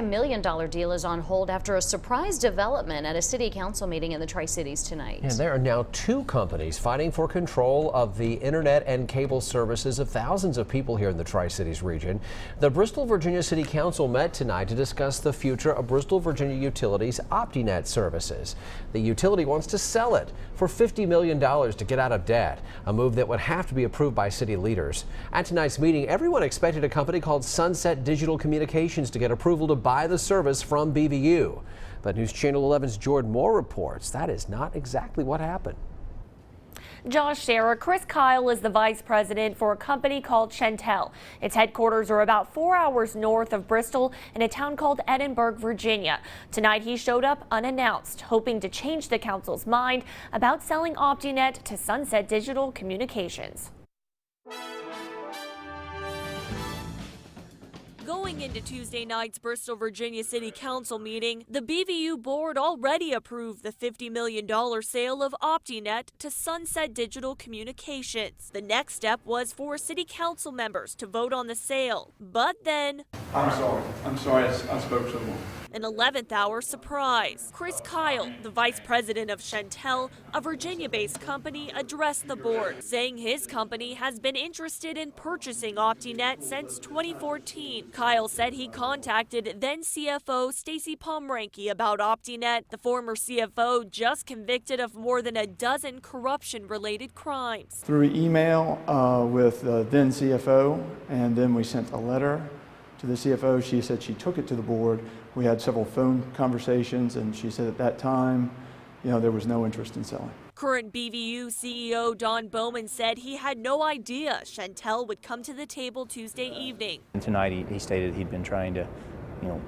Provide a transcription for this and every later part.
multi-million-dollar deal is on hold after a surprise development at a city council meeting in the Tri-Cities tonight. And there are now two companies fighting for control of the internet and cable services of thousands of people here in the Tri-Cities region. The Bristol, Virginia City Council met tonight to discuss the future of Bristol, Virginia Utilities' OptiNet services. The utility wants to sell it for $50 million to get out of debt, a move that would have to be approved by city leaders. At tonight's meeting, everyone expected a company called Sunset Digital Communications to get approval to buy the service from BVU. But News Channel 11's Jordan Moore reports that is not exactly what happened. Josh, Sarah, Chris Kyle is the vice president for a company called Chantel. Its headquarters are about 4 hours north of Bristol in a town called Edinburgh, Virginia. Tonight he showed up unannounced, hoping to change the council's mind about selling OptiNet to Sunset Digital Communications. Going into Tuesday night's Bristol, Virginia City Council meeting, the BVU board already approved the $50 million sale of OptiNet to Sunset Digital Communications. The next step was for city council members to vote on the sale. But then... I'm sorry, I spoke so long. An 11th hour surprise. Chris Kyle, the vice president of Chantel, a Virginia-based company, addressed the board, saying his company has been interested in purchasing OptiNet since 2014. Kyle said he contacted then CFO Stacey Pomranke about OptiNet. The former CFO just convicted of more than a dozen corruption-related crimes. Through email with then CFO, and then we sent a letter to the CFO. She said she took it to the board. We had several phone conversations, and she said at that time, there was no interest in selling. Current BVU CEO Don Bowman said he had no idea Chantel would come to the table Tuesday evening. And tonight he stated he'd been trying to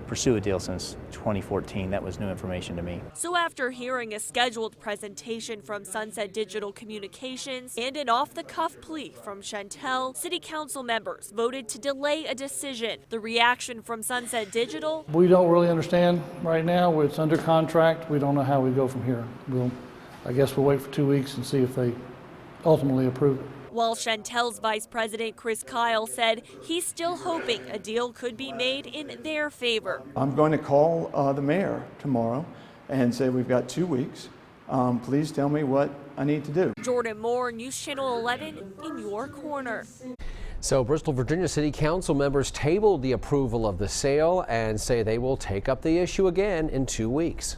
pursue a deal since 2014. That was new information to me. So after hearing a scheduled presentation from Sunset Digital Communications and an off-the-cuff plea from Chantel, city council members voted to delay a decision. The reaction from Sunset Digital? We don't really understand right now. It's under contract. We don't know how we go from here. I guess we'll wait for 2 weeks and see if they ultimately approve it. While Chantel's vice president Chris Kyle said he's still hoping a deal could be made in their favor. I'm going to call the mayor tomorrow and say we've got 2 weeks. Please tell me what I need to do. Jordan Moore, News Channel 11 in your corner. So Bristol, Virginia City Council members tabled the approval of the sale and say they will take up the issue again in 2 weeks.